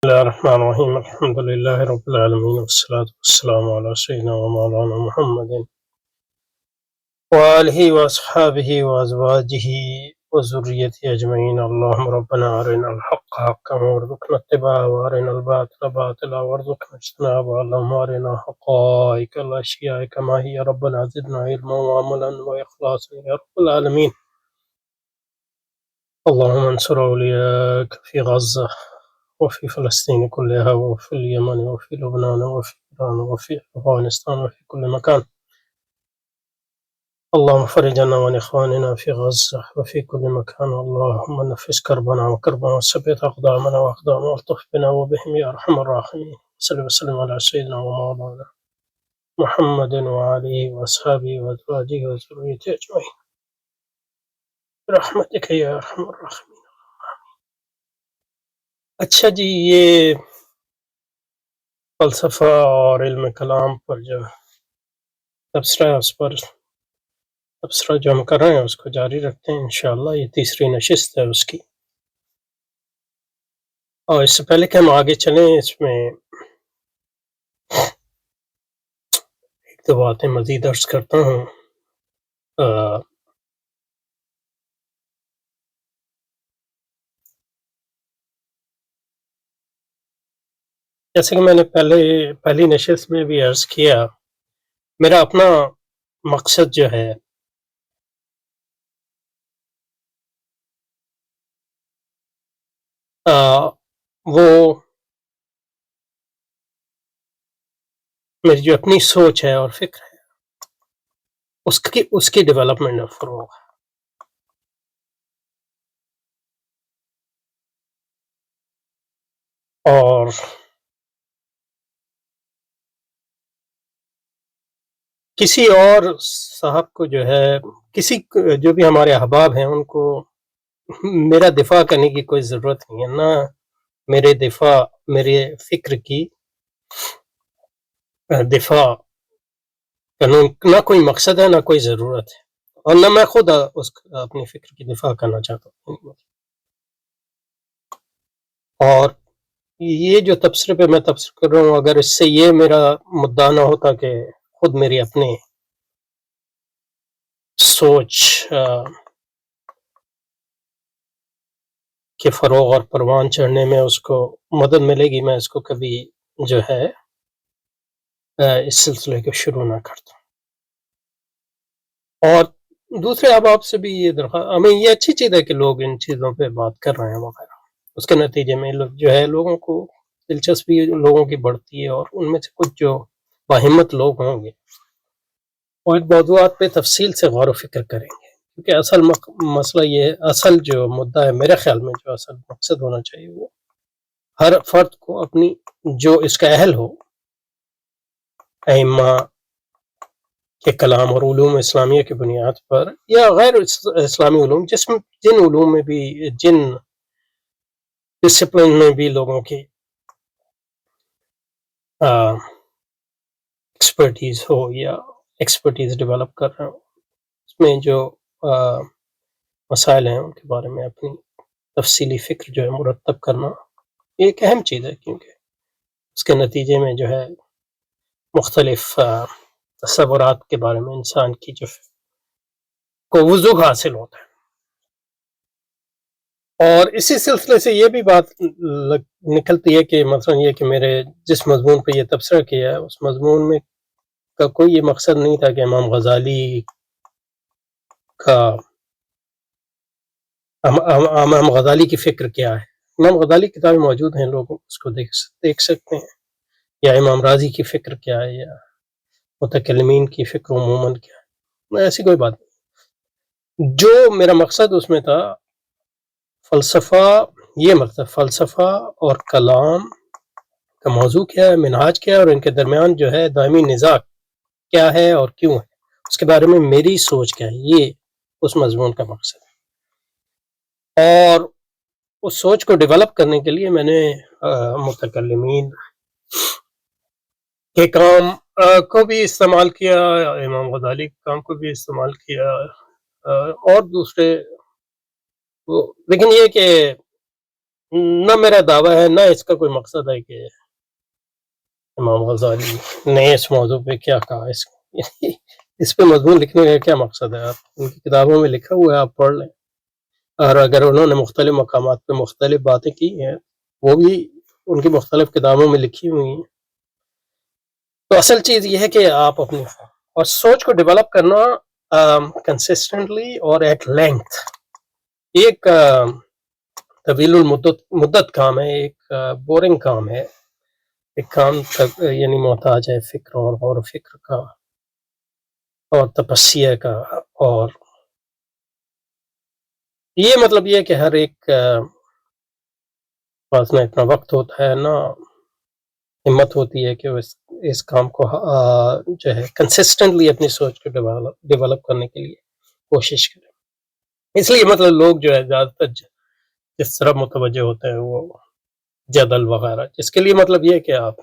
بسم الله الرحمن الرحيم الحمد لله رب العالمين والصلاة والسلام على سيدنا ومولانا محمد وآله وأصحابه وأزواجه وذريته أجمعين. اللهم ربنا أرنا الحق حقا وارزقنا اتباعه وأرنا الباطل باطلا وارزقنا اجتنابه. اللهم أرنا حقائق الأشياء كما هي ربنا زدنا علما وعملا وإخلاصا يا رب العالمين. اللهم انصر أولياءك في غزة وفي فلسطين كلها وفي اليمن وفي لبنان وفي إيران وفي أفغانستان وفي كل مكان. اللهم فرج عنا وعن إخواننا في غزة وفي كل مكان. اللهم نفس كربنا وكربنا وثبت أقدامنا وأقدام والطف بنا وبهم يا أرحم الراحمين. صلى وسلم على سيدنا ومولانا محمد وآله وأصحابه وأزواجه وذريته أجمعين برحمتك يا أرحم الراحمين. اچھا جی، یہ فلسفہ اور علم کلام پر جو تبصرہ ہے، اس پر تبصرہ جو ہم کر رہے ہیں اس کو جاری رکھتے ہیں انشاءاللہ. یہ تیسری نشست ہے اس کی. اور اس سے پہلے کہ ہم آگے چلیں، اس میں ایک دو باتیں مزید عرض کرتا ہوں. جیسے کہ میں نے پہلی نشست میں بھی عرض کیا، میرا اپنا مقصد جو ہے وہ میری جو اپنی سوچ ہے اور فکر ہے اس کی ڈیولپمنٹ اور فروغ ہے. اور کسی اور صاحب کو جو ہے، جو بھی ہمارے احباب ہیں، ان کو میرا دفاع کرنے کی کوئی ضرورت نہیں ہے. نہ میرے فکر کی دفاع کا نہ کوئی مقصد ہے، نہ کوئی ضرورت ہے، اور نہ میں خود اپنی فکر کی دفاع کرنا چاہتا ہوں. اور یہ جو تبصرے پہ میں تبصرہ کر رہا ہوں، اگر اس سے یہ میرا مدعا نہ ہوتا کہ خود میری اپنی سوچ کے فروغ اور پروان چڑھنے میں اس کو مدد ملے گی، میں اس کو کبھی جو ہے اس سلسلے کو شروع نہ کرتا. اور دوسرے احباب سے بھی یہ درخواست، ہمیں یہ اچھی چیز ہے کہ لوگ ان چیزوں پہ بات کر رہے ہیں وغیرہ. اس کے نتیجے میں جو ہے لوگوں کو دلچسپی لوگوں کی بڑھتی ہے، اور ان میں سے کچھ جو باہمت لوگ ہوں گے وہ ان موضوعات پہ تفصیل سے غور و فکر کریں گے. کیونکہ اصل مسئلہ یہ ہے، اصل جو مدعا ہے میرے خیال میں، جو اصل مقصد ہونا چاہیے، وہ ہر فرد کو اپنی جو اس کا اہل ہو، ائمہ کے کلام اور علوم اسلامیہ کی بنیاد پر یا غیر اسلامی علوم، جن علوم میں بھی، جن ڈسپلن میں بھی لوگوں کی ایکسپرٹیز ہو یا ایکسپرٹیز ڈیولپ کر رہے ہوں، اس میں جو مسائل ہیں ان کے بارے میں اپنی تفصیلی فکر جو ہے مرتب کرنا ایک اہم چیز ہے. کیونکہ اس کے نتیجے میں جو ہے مختلف تصورات کے بارے میں انسان کی جو کو وضوح حاصل ہوتا ہے. اور اسی سلسلے سے یہ بھی بات نکلتی ہے کہ مثلا یہ کہ میرے جس مضمون پہ یہ تبصرہ کیا ہے، اس مضمون میں کا کوئی یہ مقصد نہیں تھا کہ امام غزالی کا امام غزالی کی فکر کیا ہے. امام غزالی کتابیں موجود ہیں، لوگ اس کو دیکھ سکتے ہیں. یا امام راضی کی فکر کیا ہے، یا متکلمین کی فکر عموماً کیا ہے، ایسی کوئی بات نہیں. جو میرا مقصد اس میں تھا، فلسفہ، یہ مطلب فلسفہ اور کلام کا موضوع کیا ہے، منہاج کیا ہے، اور ان کے درمیان جو ہے دائمی نزاع کیا ہے اور کیوں ہے، اس کے بارے میں میری سوچ کیا ہے، یہ اس مضمون کا مقصد ہے. اور اس سوچ کو ڈیولپ کرنے کے لیے میں نے متکلمین کے کام کو بھی استعمال کیا، امام غزالی کے کام کو بھی استعمال کیا، اور دوسرے لیکن یہ کہ نہ میرا دعویٰ ہے، نہ اس کا کوئی مقصد ہے کہ امام غزالی نے اس موضوع پہ کیا کہا، اس پہ مضمون لکھنے کا کیا مقصد ہے؟ آپ ان کی کتابوں میں لکھا ہوا ہے، آپ پڑھ لیں، اور اگر انہوں نے مختلف مقامات پہ مختلف باتیں کی ہیں وہ بھی ان کی مختلف کتابوں میں لکھی ہوئی ہیں. تو اصل چیز یہ ہے کہ آپ اپنی اور سوچ کو ڈیولپ کرنا کنسسٹنٹلی اور ایٹ لینتھ ایک طویل المدت کام ہے، ایک بورنگ کام ہے، ایک کام یعنی محتاج ہے فکر اور غور و فکر کا اور تپسیہ کا. اور یہ مطلب یہ کہ ہر ایک پاس نہ اتنا وقت ہوتا ہے، نہ ہمت ہوتی ہے کہ وہ اس کام کو جو ہے کنسسٹنٹلی اپنی سوچ کو ڈیولپ کرنے کے لیے کوشش کریں. اس لیے مطلب لوگ جو ہے زیادہ تر جس طرح متوجہ ہوتے ہیں وہ جدل وغیرہ، جس کے لیے مطلب یہ کہ آپ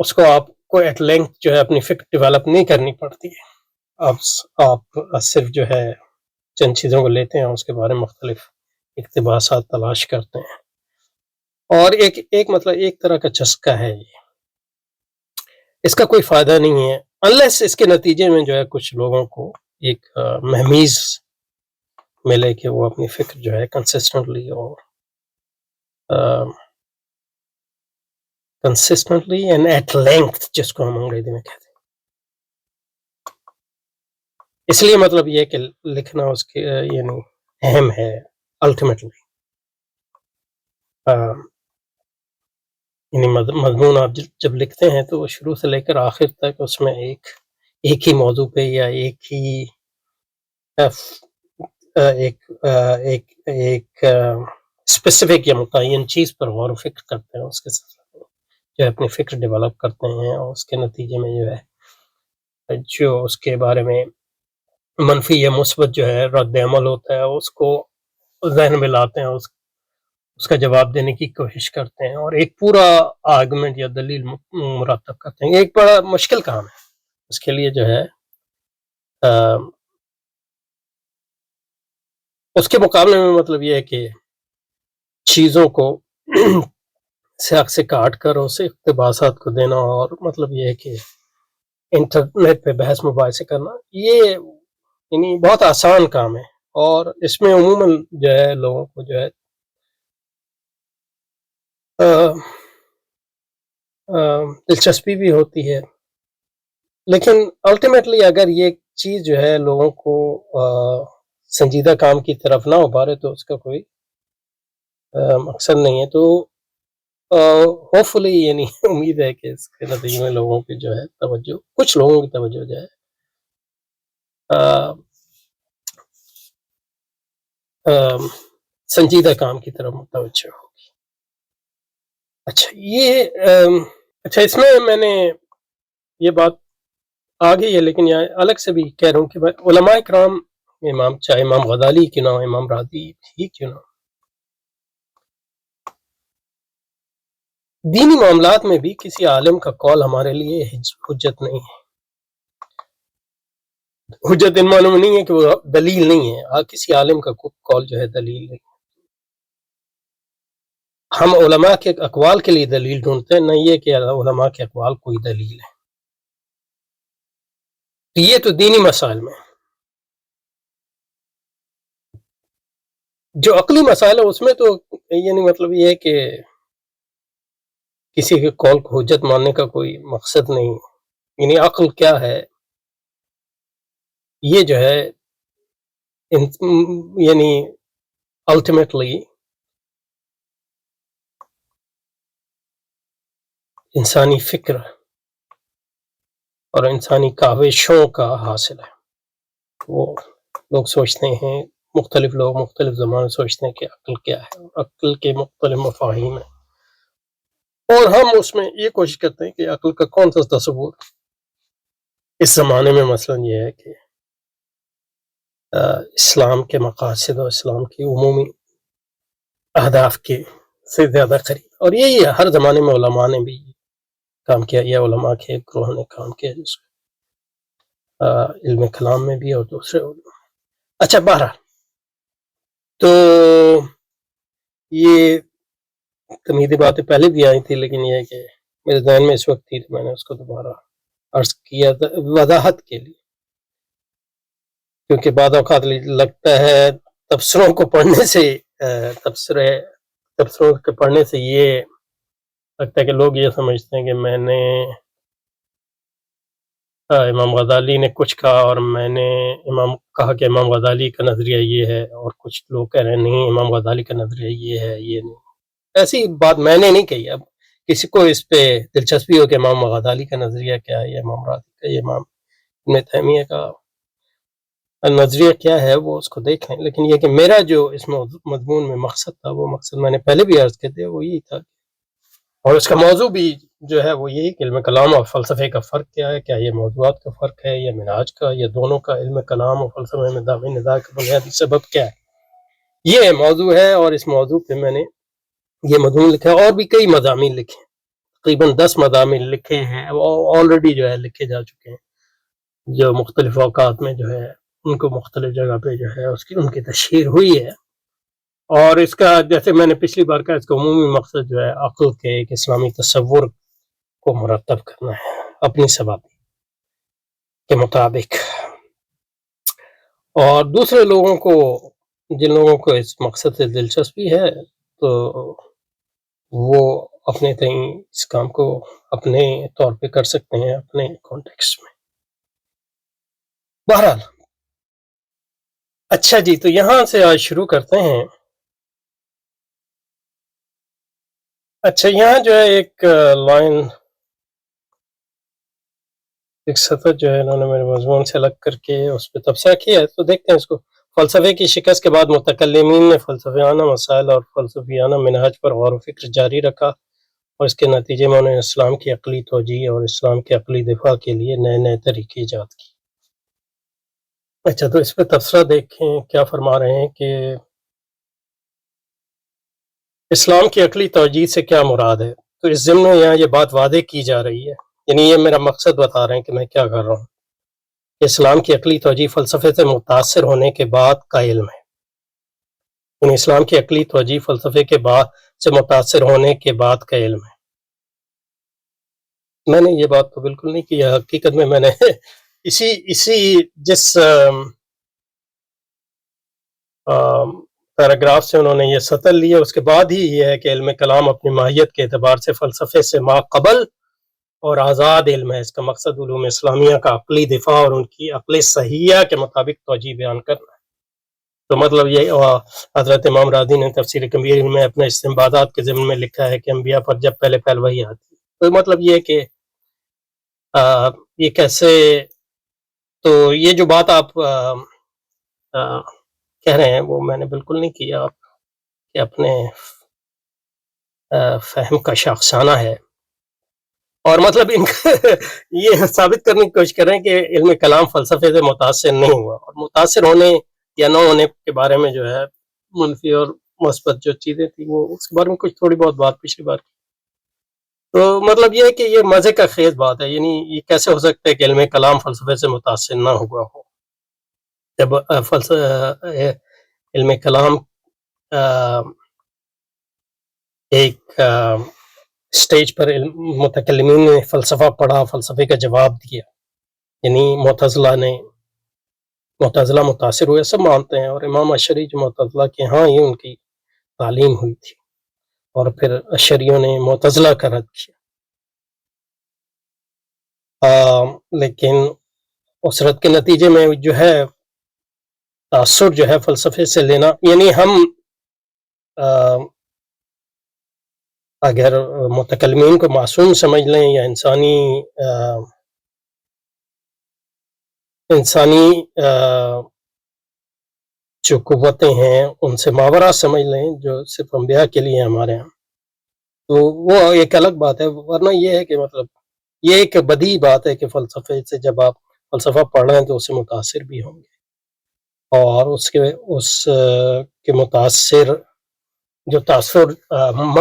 اس کو آپ کو ایٹ لینتھ جو ہے اپنی فکر ڈیولپ نہیں کرنی پڑتی ہے. آپ صرف جو ہے چند چیزوں کو لیتے ہیں، اس کے بارے میں مختلف اقتباسات تلاش کرتے ہیں، اور ایک مطلب ایک طرح کا چسکا ہے یہ، اس کا کوئی فائدہ نہیں ہے انلیس اس کے نتیجے میں جو ہے کچھ لوگوں کو ایک مہمیز ملے کہ وہ اپنی فکر جو ہے کنسسٹنٹلی اینڈ ایٹ لینتھ، جس کو ہم انگریزی میں کہتے ہیں. اس لیے مطلب یہ کہ لکھنا اس کے یعنی اہم ہے الٹیمیٹلی. یعنی مضمون آپ جب لکھتے ہیں تو شروع سے لے کر آخر تک اس میں ایک ہی موضوع پہ یا ایک ہی ایک اسپیسیفک یا متعین چیز پر غور و فکر کرتے ہیں، اس کے ساتھ جو ہے اپنی فکر ڈیولپ کرتے ہیں، اور اس کے نتیجے میں جو ہے جو اس کے بارے میں منفی یا مثبت جو ہے رد عمل ہوتا ہے اس کو ذہن میں لاتے ہیں، اس کا جواب دینے کی کوشش کرتے ہیں، اور ایک پورا آرگومنٹ یا دلیل مرتب کرتے ہیں. ایک بڑا مشکل کام ہے. اس کے لیے جو ہے اس کے مقابلے میں مطلب یہ ہے کہ چیزوں کو سیاق سے کاٹ کر اسے اقتباسات کو دینا، اور مطلب یہ ہے کہ انٹرنیٹ پہ بحث مباحثے کرنا، یہ یعنی بہت آسان کام ہے، اور اس میں عموماً جو ہے لوگوں کو جو ہے دلچسپی بھی ہوتی ہے. لیکن الٹیمیٹلی اگر یہ چیز جو ہے لوگوں کو سنجیدہ کام کی طرف نہ ابھارے تو اس کا کوئی مقصد نہیں ہے. تو ہوپ فلی یعنی امید ہے کہ اس کے نتیجے میں لوگوں کی جو ہے توجہ، کچھ لوگوں کی توجہ جو ہے سنجیدہ کام کی طرف متوجہ ہوگی. اچھا اس میں نے یہ بات آ گئی ہے، لیکن یہاں الگ سے بھی کہہ رہا ہوں کہ علماء کرام، چاہے امام غزالی کیوں نہ ہو، امام راضی ہی کیوں نہ ہو، دینی معاملات میں بھی کسی عالم کا قول ہمارے لیے حجت نہیں ہے. حجت ان معنوں میں نہیں ہے کہ وہ دلیل نہیں ہے، کسی عالم کا قول جو ہے دلیل نہیں. ہم علماء کے اقوال کے لیے دلیل ڈھونڈتے ہیں، نہ یہ کہ علماء کے اقوال کوئی دلیل ہے. یہ تو دینی مسائل میں. جو عقلی مسائل ہے اس میں تو یعنی مطلب یہ ہے کہ کسی کے قول کو حجت ماننے کا کوئی مقصد نہیں. یعنی عقل کیا ہے، یہ جو ہے یعنی الٹیمیٹلی انسانی فکر اور انسانی کاوشوں کا حاصل ہے. وہ لوگ سوچتے ہیں، مختلف لوگ مختلف زمانے سوچتے ہیں کہ عقل کیا ہے، اور عقل کے مختلف مفاہیم ہیں، اور ہم اس میں یہ کوشش کرتے ہیں کہ عقل کا کون سا تصور اس زمانے میں مثلا یہ ہے کہ اسلام کے مقاصد اور اسلام کی عمومی اہداف کے سے زیادہ قریب. اور یہی ہر زمانے میں علماء نے بھی کام کیا، یا علماء کے گروہ نے کام کیا، جس کو علم کلام میں بھی اور دوسرے علوم. اچھا بہرحال، تو یہ تمہیدی باتیں پہلے بھی آئی تھی، لیکن یہ ہے کہ میرے ذہن میں اس وقت تھی تو میں نے اس کو دوبارہ عرض کیا وضاحت کے لیے، کیونکہ بعض اوقات لگتا ہے تبصروں کو پڑھنے سے تبصروں کے پڑھنے سے یہ لگتا ہے کہ لوگ یہ سمجھتے ہیں کہ میں نے امام غزالی نے کچھ کہا اور میں نے کہا کہ امام غزالی کا نظریہ یہ ہے، اور کچھ لوگ کہہ رہے ہیں نہیں امام غزالی کا نظریہ یہ ہے، یہ نہیں، ایسی بات میں نے نہیں کہی۔ اب کسی کو اس پہ دلچسپی ہو کہ امام غزالی کا نظریہ کیا ہے، یا امام راضی کا، یا امام ابن تیمیہ کا نظریہ کیا ہے، وہ اس کو دیکھ لیں، لیکن یہ کہ میرا جو اس مضمون میں مقصد تھا، وہ مقصد میں نے پہلے بھی عرض کیا تھا، وہ یہی تھا، اور اس کا موضوع بھی جو ہے وہ یہی کہ علم کلام اور فلسفے کا فرق کیا ہے، کیا یہ موضوعات کا فرق ہے یا منہاج کا، یا دونوں کا، علم کلام اور فلسفے میں دعوی نزاع کا بنیادی سبب کیا ہے، یہ موضوع ہے، اور اس موضوع پہ میں نے یہ مضمون لکھا ہے، اور بھی کئی مضامین لکھے ہیں، تقریباً 10 مضامین لکھے ہیں، آلریڈی جو ہے لکھے جا چکے ہیں، جو مختلف اوقات میں جو ہے ان کو مختلف جگہ پہ جو ہے ان کی تشہیر ہوئی ہے، اور اس کا جیسے میں نے پچھلی بار کہا، اس کا عمومی مقصد جو ہے عقل کے ایک اسلامی تصور کو مرتب کرنا ہے اپنی ثبات کے مطابق، اور دوسرے لوگوں کو، جن لوگوں کو اس مقصد سے دلچسپی ہے تو وہ اپنے تئیں اس کام کو اپنے طور پہ کر سکتے ہیں، اپنے کانٹیکسٹ میں۔ بہرحال اچھا جی، تو یہاں سے آج شروع کرتے ہیں۔ اچھا، یہاں جو ہے ایک لائن، ایک سطر جو ہے انہوں نے میرے مضمون سے الگ کر کے اس پہ تبصرہ کیا ہے، تو دیکھتے ہیں اس کو۔ فلسفے کی شکست کے بعد متکلمین نے فلسفیانہ مسائل اور فلسفیانہ منہج پر غور و فکر جاری رکھا، اور اس کے نتیجے میں انہوں نے اسلام کی عقلی توجیہ اور اسلام کے عقلی دفاع کے لیے نئے نئے طریقے ایجاد کی۔ اچھا، تو اس پہ تبصرہ دیکھیں کیا فرما رہے ہیں کہ اسلام کی عقلی توجیہ سے کیا مراد ہے۔ تو اس ضمن میں یہاں یہ بات واضح کی جا رہی ہے، یعنی یہ میرا مقصد بتا رہے ہیں کہ میں کیا کر رہا ہوں۔ اسلام کی عقلی توجیہ فلسفے سے متاثر ہونے کے بعد کا علم ہے، یعنی اسلام کی عقلی توجیہ فلسفے کے بعد سے متاثر ہونے کے بعد کا علم ہے۔ میں نے یہ بات تو بالکل نہیں کی، حقیقت میں نے اسی جس پیراگراف سے انہوں نے یہ سطر لیا، اس کے بعد ہی یہ ہے کہ علم کلام اپنی ماہیت کے اعتبار سے فلسفے سے ماقبل اور آزاد علم ہے۔ اس کا مقصد علوم اسلامیہ کا عقلی دفاع اور ان کی عقل صحیحہ کے مطابق توجیہ بیان کرنا ہے۔ تو مطلب یہ حضرت امام راضی نے تفسیر کبیر میں اپنے استنباطات کے ضمن میں لکھا ہے کہ انبیاء پر جب پہلے وحی آتی، تو مطلب یہ ہے کہ یہ کیسے، تو یہ جو بات آپ کہہ رہے ہیں وہ میں نے بالکل نہیں کیا، آپ کہ اپنے فہم کا شاخسانہ ہے، اور مطلب ان یہ ثابت کرنے کی کوشش کر رہے ہیں کہ علم کلام فلسفے سے متاثر نہیں ہوا، اور متاثر ہونے یا نہ ہونے کے بارے میں جو ہے منفی اور مثبت جو چیزیں تھیں وہ اس کے بارے میں کچھ تھوڑی بہت بات پچھلی بار کی۔ تو مطلب یہ ہے کہ یہ مزے کا خیز بات ہے، یعنی یہ کیسے ہو سکتا ہے کہ علم کلام فلسفے سے متاثر نہ ہوا ہو، جب علم کلام ایک سٹیج پر متکلمین نے فلسفہ پڑھا، فلسفے کا جواب دیا، یعنی معتزلہ متاثر ہوئے، سب مانتے ہیں، اور امام اشعری جو معتزلہ کے ہاں ہی ان کی تعلیم ہوئی تھی، اور پھر اشعریوں نے معتزلہ کا رد کیا، لیکن اس رد کے نتیجے میں جو ہے تاثر جو ہے فلسفے سے لینا، یعنی ہم اگر متکلمین کو معصوم سمجھ لیں یا انسانی جو قوتیں ہیں ان سے ماورا سمجھ لیں جو صرف انبیاء کے لیے ہمارے ہاں، تو وہ ایک الگ بات ہے، ورنہ یہ ہے کہ مطلب یہ ایک بدیہی بات ہے کہ فلسفے سے جب آپ فلسفہ پڑھ رہے ہیں تو اس سے متاثر بھی ہوں گے، اور اس کے متاثر جو تاثر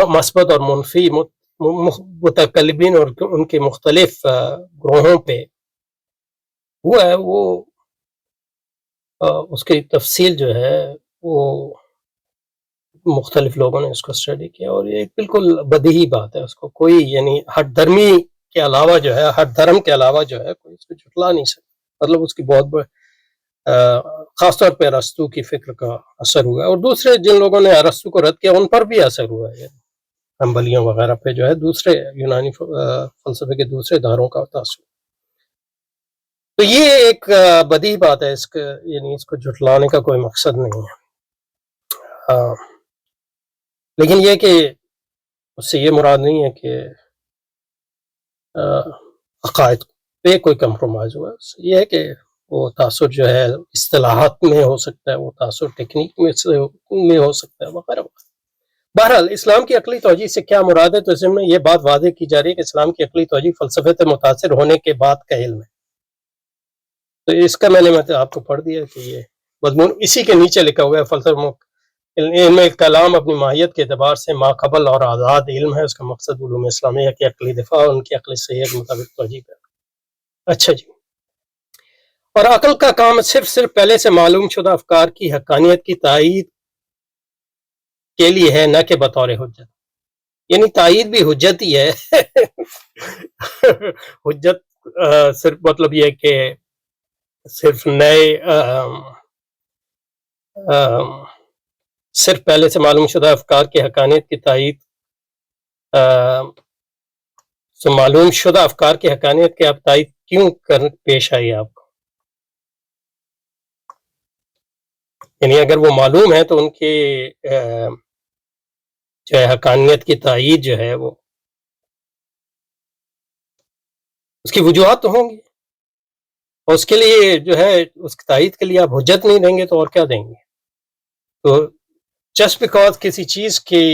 مثبت اور منفی متکلمین اور ان کے مختلف گروہوں پہ وہ ہے، وہ اس کی تفصیل جو ہے وہ مختلف لوگوں نے اس کو اسٹڈی کیا، اور یہ ایک بالکل بدیہی بات ہے، اس کو کوئی یعنی ہر دھرمی کے علاوہ جو ہے، ہر دھرم کے علاوہ جو ہے کوئی اس کو جھٹلا نہیں سکتا. مطلب اس کی بہت خاص طور پہ ارسطو کی فکر کا اثر ہوا ہے، اور دوسرے جن لوگوں نے ارسطو کو رد کیا ان پر بھی اثر ہوا ہے، حنبلیوں وغیرہ پہ جو ہے دوسرے یونانی فلسفے کے دوسرے دھاروں کا تاثر. تو یہ ایک بدیہی بات ہے، یعنی اس کو جھٹلانے کا کوئی مقصد نہیں ہے. لیکن یہ کہ اس سے یہ مراد نہیں ہے کہ عقائد پہ کوئی کمپرومائز ہوا. یہ ہے کہ وہ تاثر جو ہے اصطلاحات میں ہو سکتا ہے، وہ تاثر ٹیکنیک میں ہو سکتا ہے وغیرہ. بہرحال اسلام کی عقلی توجہ سے کیا مراد ہے؟ تو اس میں یہ بات واضح کی جا رہی ہے کہ اسلام کی عقلی توجہ فلسفے سے متاثر ہونے کے بعد کا علم ہے. تو اس کا میں نے آپ کو پڑھ دیا کہ یہ مضمون اسی کے نیچے لکھا ہوا ہے. فلسفہ علم کلام اپنی ماہیت کے اعتبار سے ماقبل اور آزاد علم ہے. اس کا مقصد علوم اسلامیہ کی عقلی دفاع اور ان کی عقلی صحیح کے مطابق توجہ ہے. اچھا جی. اور عقل کا کام صرف پہلے سے معلوم شدہ افکار کی حقانیت کی تائید کے لیے ہے، نہ کہ بطور حجت. یعنی تائید بھی حجت ہی ہے. حجت صرف مطلب یہ کہ صرف صرف پہلے سے معلوم شدہ افکار کی حقانیت کی تائید سے معلوم شدہ افکار کی حقانیت کے آپ تائید کیوں پیش آئی آپ کو؟ یعنی اگر وہ معلوم ہے تو ان کے جو ہے حقانیت کی تائید جو ہے وہ اس کی وجوہات تو ہوں گی، اور اس کے لیے جو ہے اس کی تائید کے لیے آپ حجت نہیں دیں گے تو اور کیا دیں گے؟ تو جسٹ بیکاز کسی چیز کی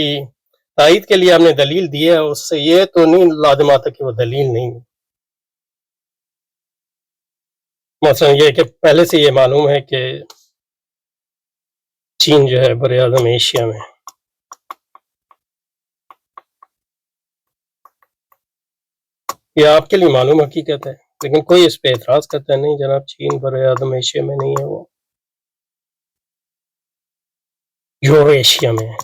تائید کے لیے آپ نے دلیل دی ہے، اس سے یہ تو نہیں لازم آتا کہ وہ دلیل نہیں ہے. مثلا یہ کہ پہلے سے یہ معلوم ہے کہ چین جو ہے بر اعظم ایشیا میں یہ آپ کے لیے معلوم حقیقت ہے، لیکن کوئی اس پہ اعتراض کرتا ہے نہیں جناب چین بر اعظم ایشیا میں نہیں ہے، وہ یورو ایشیا میں ہے.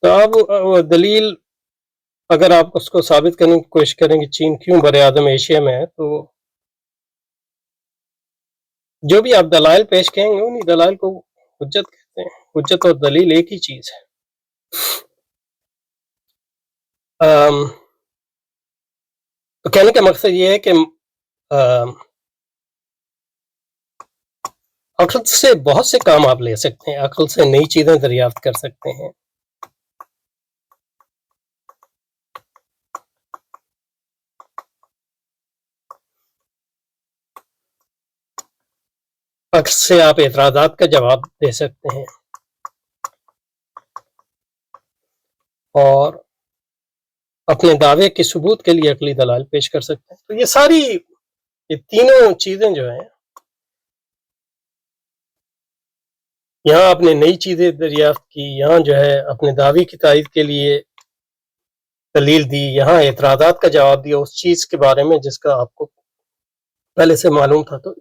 تو اب وہ دلیل اگر آپ اس کو ثابت کرنے کی کوشش کریں کہ چین کیوں بر اعظم ایشیا میں ہے، تو جو بھی آپ دلائل پیش کہیں گے انہیں دلائل کو حجت کہتے ہیں. حجت اور دلیل ایک ہی چیز ہے. تو کہنے کا مقصد یہ ہے کہ عقل سے بہت سے کام آپ لے سکتے ہیں، عقل سے نئی چیزیں دریافت کر سکتے ہیں. عقل سے آپ اعتراضات کا جواب دے سکتے ہیں، اور اپنے دعوے کے ثبوت کے لیے عقلی دلائل پیش کر سکتے ہیں. تو یہ تینوں چیزیں جو ہیں، یہاں آپ نے نئی چیزیں دریافت کی، یہاں جو ہے اپنے دعوے کی تائید کے لیے دلیل دی، یہاں اعتراضات کا جواب دیا اس چیز کے بارے میں جس کا آپ کو پہلے سے معلوم تھا. تو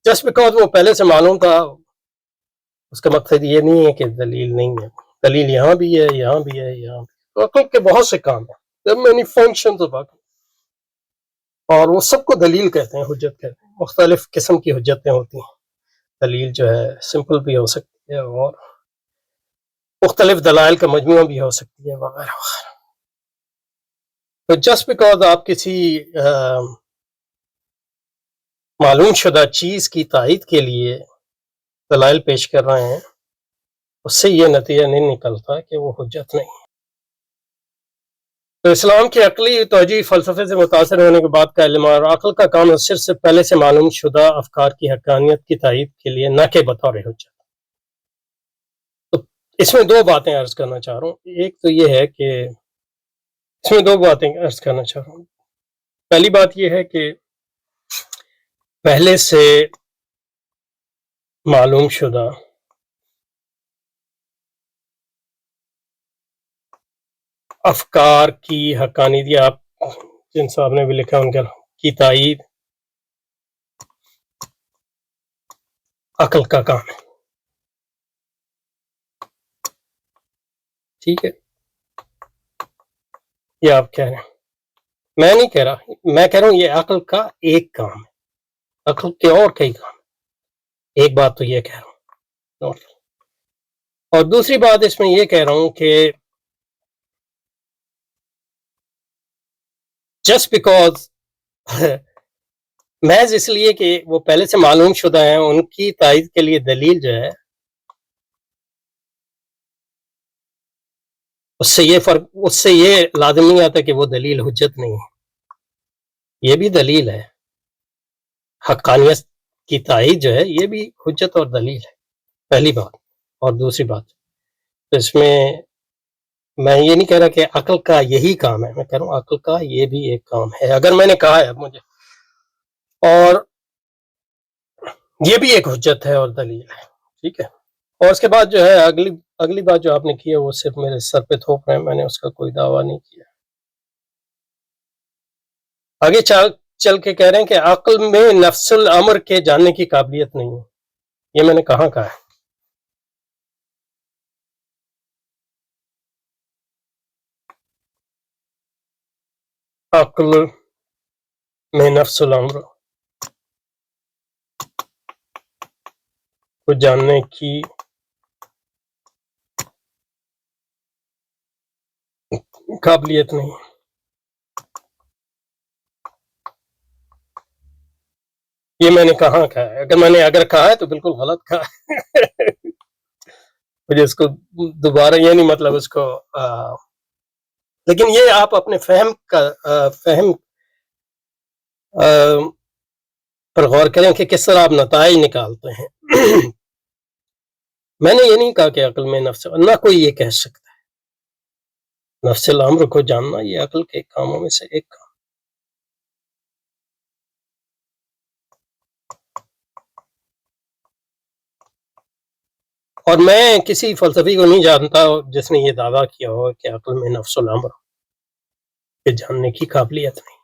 جسٹ بیکاز وہ پہلے سے معلوم تھا اس کا مقصد یہ نہیں ہے کہ دلیل نہیں ہے. دلیل یہاں بھی ہے، یہاں بھی ہے، یہاں بھی. تو عقل کے بہت سے کام ہیں، many functions of عقل، اور وہ سب کو دلیل کہتے ہیں، حجت کہتے ہیں. مختلف قسم کی حجتیں ہوتی ہیں. دلیل جو ہے سمپل بھی ہو سکتی ہے، اور مختلف دلائل کا مجموعہ بھی ہو سکتی ہے وغیرہ وغیرہ. تو جسٹ بیکاز آپ کسی معلوم شدہ چیز کی تائید کے لیے دلائل پیش کر رہے ہیں، اس سے یہ نتیجہ نہیں نکلتا کہ وہ حجت نہیں. تو اسلام کی عقلی توجہ فلسفے سے متاثر ہونے کے بعد کا علم، اور عقل کا کام صرف سے پہلے سے معلوم شدہ افکار کی حقانیت کی تائید کے لیے نہ کہ بطور حجت. تو اس میں دو باتیں عرض کرنا چاہ رہا ہوں. ایک تو یہ ہے کہ اس میں دو باتیں عرض کرنا چاہ رہا ہوں. پہلی بات یہ ہے کہ پہلے سے معلوم شدہ افکار کی حقانیت، یا آپ جن صاحب نے بھی لکھا ان کی تائید عقل کا کام ہے. ٹھیک ہے، یہ آپ کہہ رہے ہیں، میں نہیں کہہ رہا، میں کہہ رہا ہوں یہ عقل کا ایک کام ہے، عقل کے اور کئی کام ہے. ایک بات تو یہ کہہ رہا ہوں، اور دوسری بات اس میں یہ کہہ رہا ہوں کہ جسٹ بیکاز محض اس لیے کہ وہ پہلے سے معلوم شدہ ہیں، ان کی تائید کے لیے دلیل جو ہے اس سے یہ فرق، اس سے یہ لازم نہیں آتا کہ وہ دلیل حجت نہیں ہے. یہ بھی دلیل ہے، حقانیت کی تائید جو ہے یہ بھی حجت اور دلیل ہے، پہلی بات. اور دوسری بات تو اس میں یہ نہیں کہہ رہا کہ عقل کا یہی کام ہے، میں کہہ رہا ہوں عقل کا یہ بھی ایک کام ہے. اگر میں نے کہا ہے مجھے، اور یہ بھی ایک حجت ہے اور دلیل ہے. ٹھیک ہے، اور اس کے بعد جو ہے اگلی بات جو آپ نے کی ہے وہ صرف میرے سر پہ تھوپ رہے ہیں، میں نے اس کا کوئی دعویٰ نہیں کیا. آگے چل کے کہہ رہے ہیں کہ عقل میں نفس الامر کے جاننے کی قابلیت نہیں ہے. یہ میں نے کہاں کہا ہے؟ عقل میں نفس الامر کو جاننے کی قابلیت نہیں. یہ میں نے کہاں کہا ہے؟ اگر میں نے کہا ہے تو بالکل غلط کہا ہے. مجھے اس کو دوبارہ یہ نہیں مطلب اس کو لیکن یہ آپ اپنے فہم پر غور کریں کہ کس طرح آپ نتائج نکالتے ہیں. میں نے یہ نہیں کہا کہ عقل میں نفس، نہ کوئی یہ کہہ سکتا ہے. نفس الامر کو جاننا یہ عقل کے کاموں میں سے ایک کام. اور میں کسی فلسفی کو نہیں جانتا جس نے یہ دعویٰ کیا ہو کہ عقل میں نفس الامر کے جاننے کی قابلیت نہیں.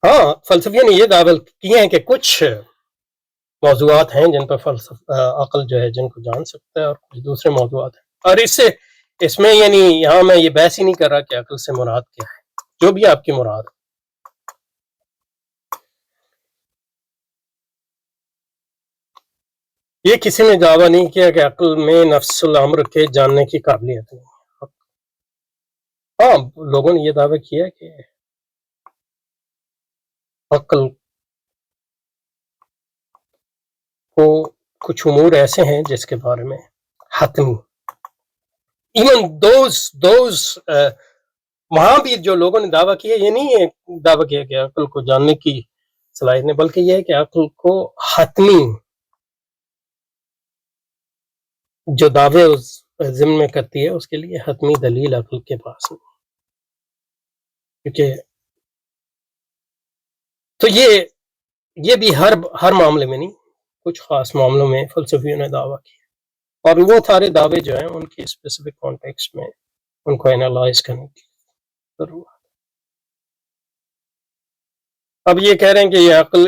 ہاں، فلسفیوں نے یہ دعویٰ کیے ہیں کہ کچھ موضوعات ہیں جن پر عقل جو ہے جن کو جان سکتا ہے، اور کچھ دوسرے موضوعات ہیں. اور اس میں یعنی یہاں میں یہ بحث ہی نہیں کر رہا کہ عقل سے مراد کیا ہے، جو بھی آپ کی مراد ہے. یہ کسی نے دعویٰ نہیں کیا کہ عقل میں نفس الامر کے جاننے کی قابلیت نہیں. ہاں، لوگوں نے یہ دعویٰ کیا کہ عقل کو کچھ امور ایسے ہیں جس کے بارے میں حتمی، ایون دوز وہاں بھی جو لوگوں نے دعویٰ کیا، یہ نہیں ہے دعویٰ کیا کہ عقل کو جاننے کی صلاحیت نہیں، بلکہ یہ ہے کہ عقل کو حتمی جو دعوے اس ضمن میں کرتی ہے اس کے لیے حتمی دلیل عقل کے پاس نہیں. کیونکہ تو یہ بھی ہر معاملے میں نہیں، کچھ خاص معاملوں میں فلسفیوں نے دعویٰ کیا، اور وہ سارے دعوے جو ہیں ان کی اسپیسیفک کانٹیکسٹ میں ان کو انالائز کرنے کی ضرورت. اب یہ کہہ رہے ہیں کہ یہ عقل،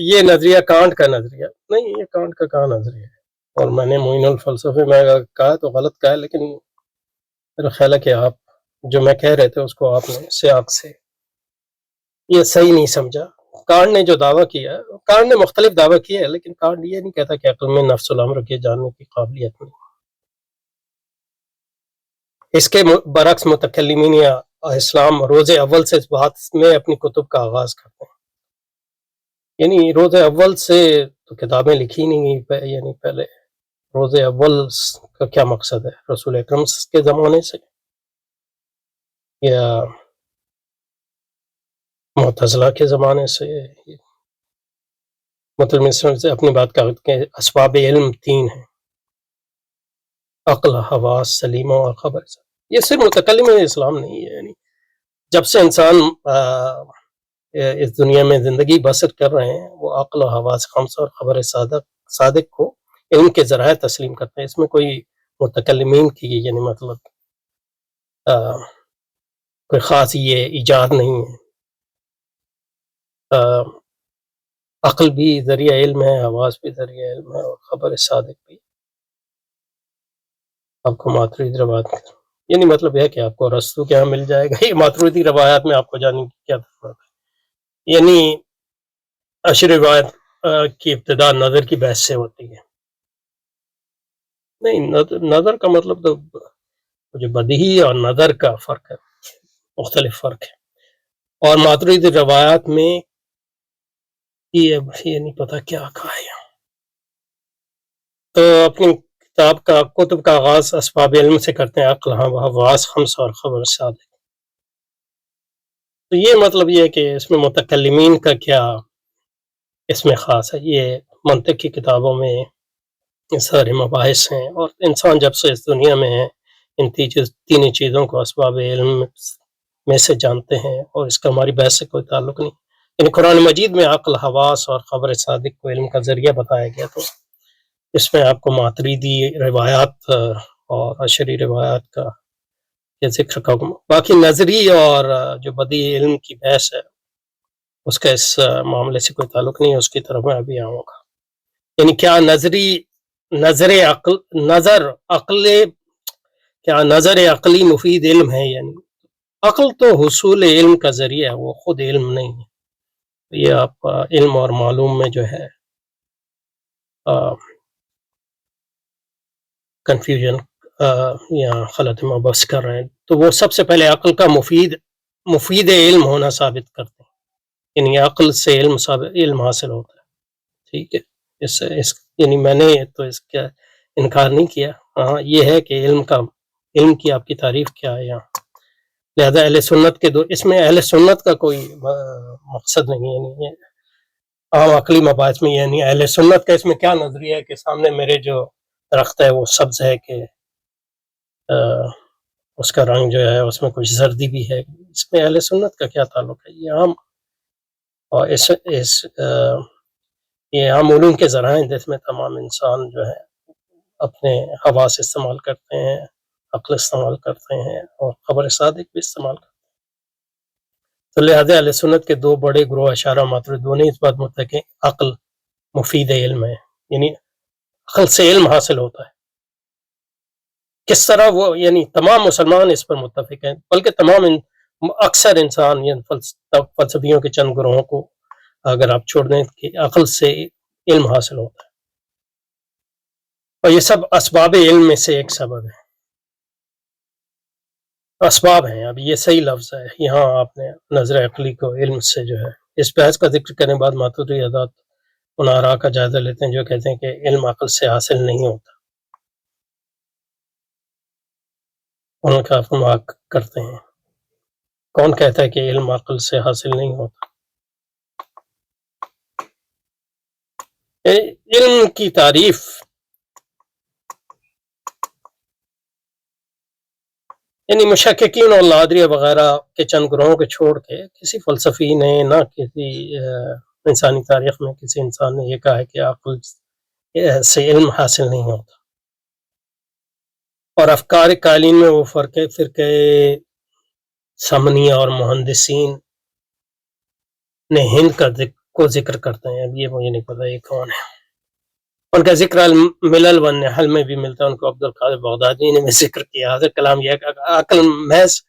یہ نظریہ کانٹ کا نظریہ نہیں، یہ کانٹ کا کہاں نظریہ ہے. اور میں نے معین الفلسفے میں اگر کہا تو غلط کہا ہے، لیکن میرا خیال ہے کہ آپ جو میں کہہ رہے تھے اس کو آپ نے سیاق سے یہ صحیح نہیں سمجھا. کانٹ نے جو دعویٰ کیا، کانٹ نے مختلف دعویٰ کیا ہے، لیکن کانٹ یہ نہیں کہتا کہ عقل میں نفس الامر کے جاننے کی قابلیت نہیں. اس کے برعکس متکلمین یا اسلام روز اول سے اس بات میں اپنی کتب کا آغاز کرتے ہیں. یعنی روز اول سے تو کتابیں لکھی نہیں گئی، یعنی پہلے روز اول کا کیا مقصد ہے؟ رسول اکرم کے زمانے سے یا معتزلہ کے زمانے سے؟ مطلب سے اپنی بات کا کہ اسباب علم 3 ہیں: عقل، حواس سلیمہ اور خبر. یہ صرف متکلم اسلام نہیں ہے، یعنی جب سے انسان اس دنیا میں زندگی بسر کر رہے ہیں وہ عقل و حواس خمسہ اور خبر صادق کو علم کے ذرائع تسلیم کرتے ہیں. اس میں کوئی متکلمین کی یعنی مطلب کوئی خاص یہ ایجاد نہیں ہے. عقل بھی ذریعہ علم ہے، حواس بھی ذریعہ علم ہے، اور خبر صادق بھی آپ کو ماتریدی روایت، یعنی مطلب ہے کہ آپ کو رستو کیا مل جائے گا، یہ ماتریدی روایات میں آپ کو جاننے کی کیا ضرورت ہے؟ یعنی عشر روایت کی ابتدا نظر کی بحث سے ہوتی ہے. نہیں، نظر کا مطلب تو جو بدیہی اور نظر کا فرق ہے، مختلف فرق ہے. اور ماتریدی روایات میں یہ نہیں پتا کیا کہا ہے. تو اپنی کتاب کا کتب کا آغاز اسباب علم سے کرتے ہیں، عقل، حواس خمس اور خبر صادق. تو یہ مطلب یہ ہے کہ اس میں متکلمین کا کیا اس میں خاص ہے. یہ منطق کی کتابوں میں سارے مباحث ہیں، اور انسان جب سے اس دنیا میں ہے ان تینوں چیزوں کو اسباب علم میں سے جانتے ہیں، اور اس کا ہماری بحث سے کوئی تعلق نہیں. یعنی قرآن مجید میں عقل، حواس اور خبر صادق کو علم کا ذریعہ بتایا گیا، تو اس میں آپ کو ماتریدی روایات اور عشری روایات کا یہ ذکر کا حکم. باقی نظری اور جو بدیہی علم کی بحث ہے اس کا اس معاملے سے کوئی تعلق نہیں ہے، اس کی طرف میں ابھی آؤں گا. یعنی کیا کیا نظر عقلی مفید علم ہے؟ یعنی عقل تو حصول علم کا ذریعہ ہے، وہ خود علم نہیں ہے. یہ آپ علم اور معلوم میں جو ہے کنفیوژن یا غلط مبحث کر رہے ہیں. تو وہ سب سے پہلے عقل کا مفید علم ہونا ثابت کرتے ہیں، یعنی عقل سے علم حاصل ہوتا ہے. ٹھیک ہے، یعنی میں نے تو اس کا انکار نہیں کیا. ہاں یہ ہے کہ علم کی آپ کی تعریف کیا ہے یہاں. لہذا اہل سنت کے اس میں اہل سنت کا کوئی مقصد نہیں ہے. یعنی عام عقلی مباحث میں، یعنی اہل سنت کا اس میں کیا نظریہ ہے کہ سامنے میرے جو درخت ہے وہ سبز ہے کہ اس کا رنگ جو ہے اس میں کچھ زردی بھی ہے، اس میں اہل سنت کا کیا تعلق ہے؟ یہ عام اور یہ عام علوم کے ذرائع جس میں تمام انسان جو ہے اپنے حواس استعمال کرتے ہیں، عقل استعمال کرتے ہیں، اور خبر صادق بھی استعمال کرتے ہیں. تو لہذا اہل سنت کے دو بڑے گروہ اشاعرہ ماتریدی دونوں اس بات متفق ہیں عقل مفید علم ہے، یعنی عقل سے علم حاصل ہوتا ہے. کس طرح وہ، یعنی تمام مسلمان اس پر متفق ہیں، بلکہ تمام اکثر انسان، یعنی فلسفیوں کے چند گروہوں کو اگر آپ چھوڑ دیں کہ عقل سے علم حاصل ہوتا ہے. اور یہ سب اسباب علم میں سے ایک سبب ہے، اسباب ہیں. اب یہ صحیح لفظ ہے، یہاں آپ نے نظر عقلی کو علم سے جو ہے اس بحث کا ذکر کرنے بعد ماتریدی حضرات ان آراء کا جائزہ لیتے ہیں جو کہتے ہیں کہ علم عقل سے حاصل نہیں ہوتا. ان کا افہام کرتے ہیں. کون کہتا ہے کہ علم عقل سے حاصل نہیں ہوتا؟ علم کی تعریف یعنی مشککین اور لادریہ وغیرہ کے چند گروہوں کے چھوڑ کے کسی فلسفی نے، نہ کسی انسانی تاریخ میں کسی انسان نے یہ کہا ہے کہ عقل سے علم حاصل نہیں ہوتا. اور افکار قائلین میں وہ فرقے سمنیہ اور مہندسین نے ہند کو ذکر کرتے ہیں. اب یہ مجھے نہیں پتا یہ کون ہے. ان کا ذکر الملل والنحل میں بھی ملتا ہے. ان کو عبد القادر بغدادی نے بھی ذکر کیا. حاصل کلام یہ عقل محض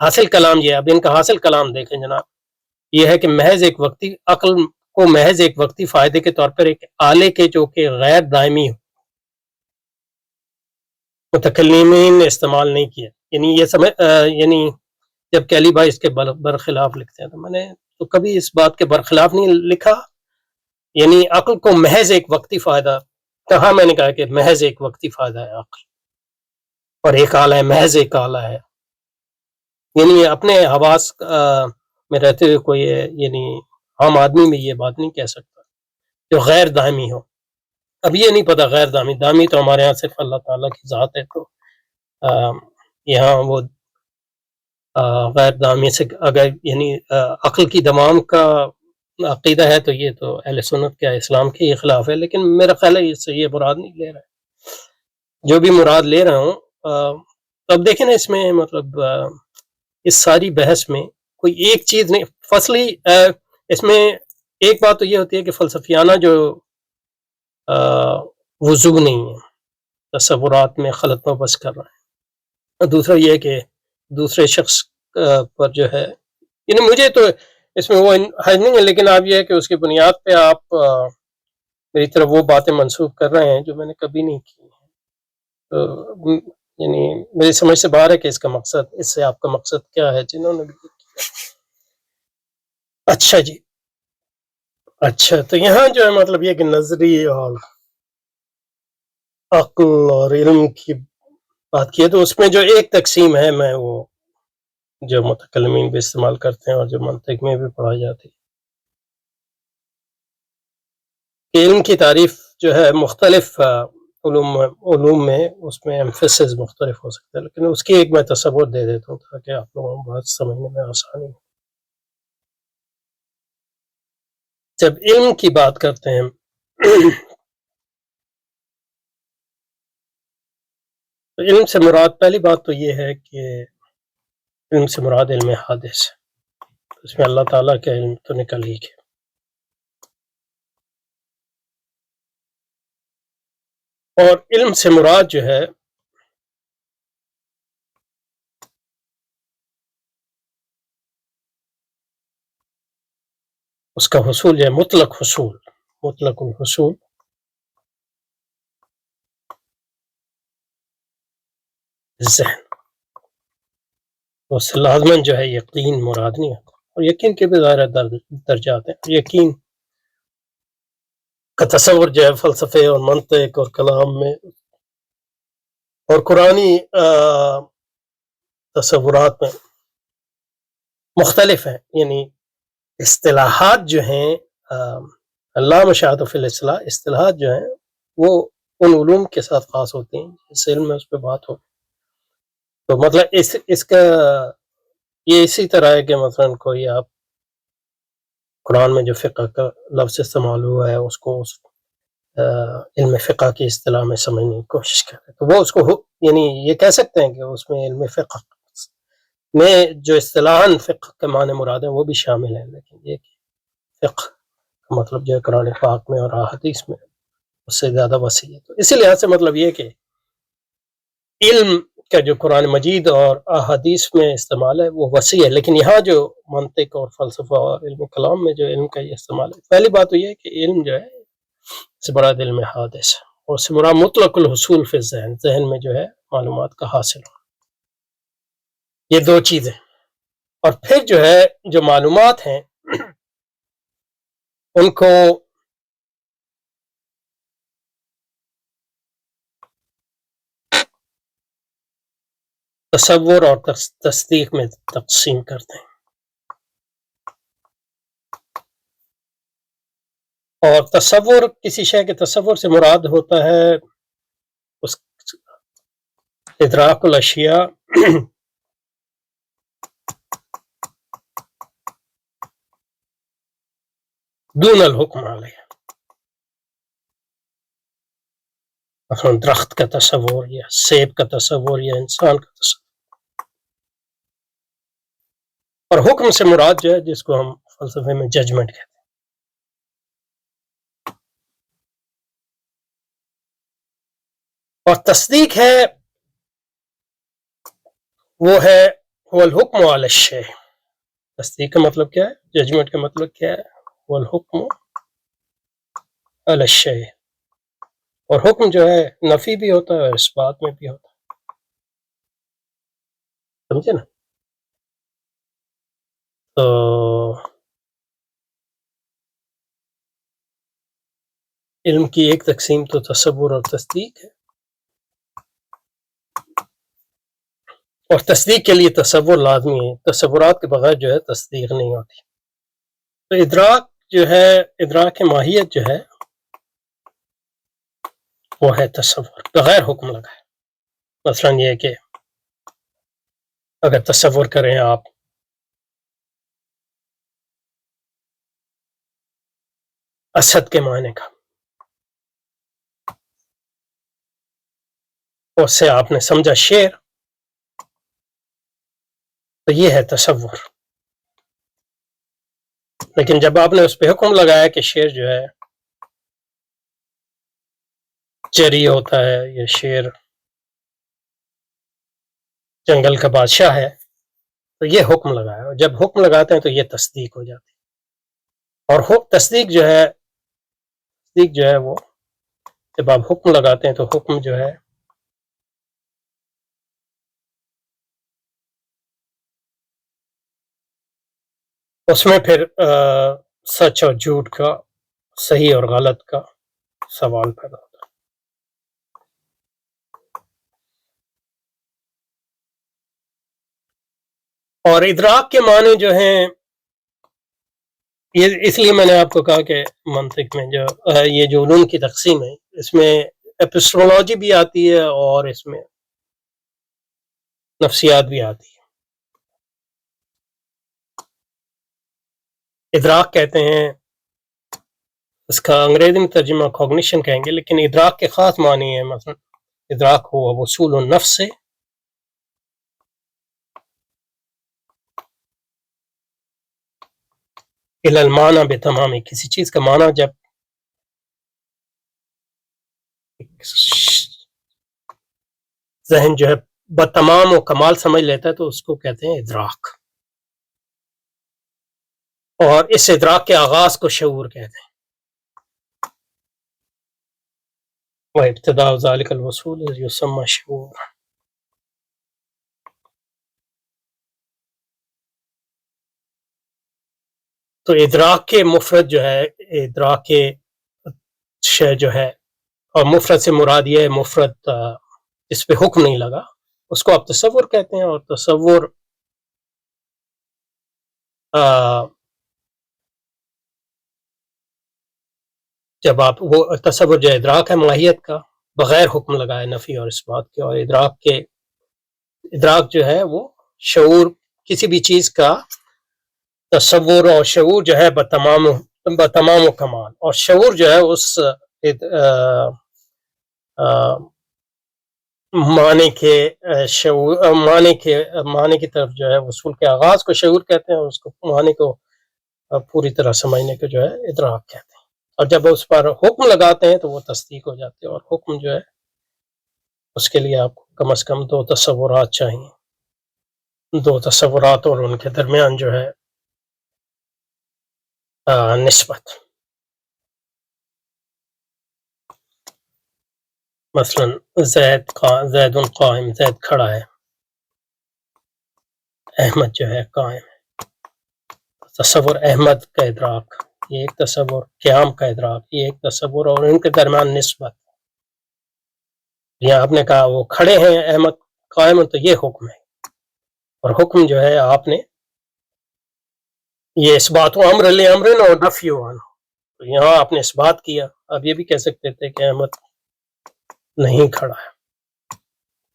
حاصل کلام یہ، اب ان کا حاصل کلام دیکھیں جناب، یہ ہے کہ محض ایک وقتی عقل کو محض ایک وقتی فائدے کے طور پر ایک آلے کے جو کہ غیر دائمی ہو، متکلمین نے استعمال نہیں کیا. یعنی یہ یعنی جب کہ علی بھائی اس کے برخلاف لکھتے ہیں تو میں نے تو کبھی اس بات کے برخلاف نہیں لکھا. یعنی عقل کو محض ایک وقتی فائدہ کہاں، میں نے کہا کہ محض ایک وقتی فائدہ ہے عقل، اور ایک آلہ ہے، محض ایک آلہ ہے. یعنی اپنے حواس میں رہتے ہوئے کوئی یعنی عام آدمی میں یہ بات نہیں کہہ سکتا جو غیر دائمی ہو. اب یہ نہیں پتا غیر دامی تو ہمارے ہاں صرف اللہ تعالیٰ کی ذات ہے. تو یہاں وہ غیر دامی سے اگر یعنی عقل کی دوام کا عقیدہ ہے تو یہ تو اہل سنت کے اسلام کے خلاف ہے. لیکن میرا خیال ہے اس سے یہ مراد نہیں لے رہا ہے. جو بھی مراد لے رہا ہوں اب دیکھیں نا، اس میں مطلب اس ساری بحث میں کوئی ایک چیز نہیں، فصلی اس میں ایک بات تو یہ ہوتی ہے کہ فلسفیانہ جو وضوح نہیں ہے، تصورات میں خلط و بس کر رہا ہے، اور دوسرا یہ کہ دوسرے شخص پر جو ہے، یعنی مجھے تو اس میں وہ حج نہیں ہے، لیکن آپ یہ ہے کہ اس کی بنیاد پہ آپ میری طرف وہ باتیں منسوخ کر رہے ہیں جو میں نے کبھی نہیں کی ہیں، تو یعنی میری سمجھ سے باہر ہے کہ اس کا مقصد، اس سے آپ کا مقصد کیا ہے جنہوں نے بھی کیا۔ اچھا جی، اچھا تو یہاں جو ہے مطلب یہ کہ نظری اور عقل اور علم کی بات کی ہے، تو اس میں جو ایک تقسیم ہے میں وہ جو متکلمین بھی استعمال کرتے ہیں اور جو منطق میں بھی پڑھائی جاتی ہے کہ علم کی تعریف جو ہے مختلف علوم میں اس میں ایمفیسس مختلف ہو سکتا ہے، لیکن اس کی ایک میں تصور دے دیتا ہوں تاکہ آپ لوگوں کو بات سمجھنے میں آسانی ہو۔ جب علم کی بات کرتے ہیں تو علم سے مراد، پہلی بات تو یہ ہے کہ علم سے مراد علم حادث ہے، اس میں اللہ تعالیٰ کا علم تو نکل ہی گیا، اور علم سے مراد جو ہے اس کا حصول ہے مطلق حصول، مطلق الحصول، ذہن، اس سے لازماً جو ہے یقین مراد نہیں ہوتا، اور یقین کے بھی ظاہر درجات ہیں، یقین کا تصور جو ہے فلسفے اور منطق اور کلام میں اور قرآنی تصورات میں مختلف ہیں، یعنی اصطلاحات جو ہیں اللہ مشاہد فی الاصطلاح، اصطلاحات جو ہیں وہ ان علوم کے ساتھ خاص ہوتے ہیں جس علم میں اس پہ بات ہو، تو مطلب اس کا یہ اسی طرح ہے کہ مثلا کوئی آپ قرآن میں جو فقہ کا لفظ استعمال ہوا ہے اس کو علم فقہ کی اصطلاح میں سمجھنے کی کوشش کرے تو وہ اس کو یعنی یہ کہہ سکتے ہیں کہ اس میں علم فقہ میں جو اصطلاحاً فقہ کے معنی مراد ہیں وہ بھی شامل ہیں، لیکن یہ کہ فقہ کا مطلب جو ہے قرآن پاک میں اور احادیث میں اس سے زیادہ وسیع ہے، تو اسی لحاظ سے مطلب یہ کہ علم کا جو قرآن مجید اور احادیث میں استعمال ہے وہ وسیع ہے، لیکن یہاں جو منطق اور فلسفہ اور علم کلام میں جو علم کا یہ استعمال ہے، پہلی بات تو یہ ہے کہ علم جو ہے اس سے مراد علم حادث ہے، اور اس سے مراد مطلق الحصول فی الذہن، ذہن میں جو ہے معلومات کا حاصل ہو، یہ دو چیزیں، اور پھر جو ہے جو معلومات ہیں ان کو تصور اور تصدیق میں تقسیم کرتے ہیں، اور تصور کسی شے کے تصور سے مراد ہوتا ہے اس ادراک الاشیاء دون الحکم علیہ، مثلا درخت کا تصور یا سیب کا تصور یا انسان کا تصور، اور حکم سے مراد جو ہے جس کو ہم فلسفے میں ججمنٹ کہتے ہیں، اور تصدیق ہے وہ ہے وہ الحکم علی الشیء، تصدیق کا مطلب کیا ہے، ججمنٹ کا مطلب کیا ہے، وہ الحکم علی الشیء، اور حکم جو ہے نفی بھی ہوتا ہے اور اس بات میں بھی ہوتا ہے، سمجھے نا؟ تو علم کی ایک تقسیم تو تصور اور تصدیق ہے، اور تصدیق کے لیے تصور لازمی ہے، تصورات کے بغیر جو ہے تصدیق نہیں ہوتی، تو ادراک جو ہے، ادراک کی ماہیت جو ہے وہ ہے تصور بغیر حکم لگائے، مثلا یہ کہ اگر تصور کریں آپ اسد کے معنی کا، اس سے آپ نے سمجھا شیر، تو یہ ہے تصور، لیکن جب آپ نے اس پہ حکم لگایا کہ شیر جو ہے چری ہوتا ہے، یا شیر جنگل کا بادشاہ ہے، تو یہ حکم لگایا، اور جب حکم لگاتے ہیں تو یہ تصدیق ہو جاتی ہے۔ اور تصدیق جو ہے وہ جب آپ حکم لگاتے ہیں تو حکم جو ہے اس میں پھر سچ اور جھوٹ کا، صحیح اور غلط کا سوال پیدا ہوتا ہے۔ اور ادراک کے معنی جو ہیں، یہ اس لیے میں نے آپ کو کہا کہ منطق میں جو یہ جو علوم کی تقسیم ہے، اس میں ایپسٹرولوجی بھی آتی ہے اور اس میں نفسیات بھی آتی ہے۔ ادراک کہتے ہیں، اس کا انگریزی میں ترجمہ کوگنیشن کہیں گے، لیکن ادراک کے خاص معنی ہے، مثلا ادراک ہوا وصول النفس سے الی المعنی بتمام، کسی چیز کا معنی جب ذہن جو ہے بتمام و کمال سمجھ لیتا ہے تو اس کو کہتے ہیں ادراک، اور اس ادراک کے آغاز کو شعور کہتے ہیں۔ وابتداء ذلك الوصول يسمى شعور۔ تو ادراک کے مفرد جو ہے، ادراک کے شے جو ہے، اور مفرد سے مراد یہ ہے مفرد اس پہ حکم نہیں لگا، اس کو آپ تصور کہتے ہیں۔ اور تصور جب آپ وہ تصور جو ادراک ہے ماہیت کا، بغیر حکم لگائے نفی اور اس بات کے، اور ادراک جو ہے وہ شعور، کسی بھی چیز کا تصور اور شعور جو ہے بتمام و کمال، اور شعور جو ہے اس معنی کی طرف جو ہے وصول کے آغاز کو شعور کہتے ہیں، اور اس کو معنی کو پوری طرح سمجھنے کو جو ہے ادراک کہتے ہیں۔ اور جب اس پر حکم لگاتے ہیں تو وہ تصدیق ہو جاتے ہیں، اور حکم جو ہے اس کے لیے آپ کو کم از کم دو تصورات چاہیے، دو تصورات اور ان کے درمیان جو ہے نسبت۔ مثلا زید قائم، زید کھڑا ہے، احمد جو ہے قائم ہے۔ تصور احمد کا ادراک، یہ ایک تصور، قیام کا ادراک یہ ایک تصور، اور ان کے درمیان نسبت۔ یہاں آپ نے کہا وہ کھڑے ہیں احمد قائم، تو یہ حکم ہے، اور حکم جو ہے آپ نے یہ اس بات و امر لے امرن اور نفی عنہ، تو یہاں آپ نے اس بات کیا۔ اب یہ بھی کہہ سکتے تھے کہ احمد نہیں کھڑا ہے،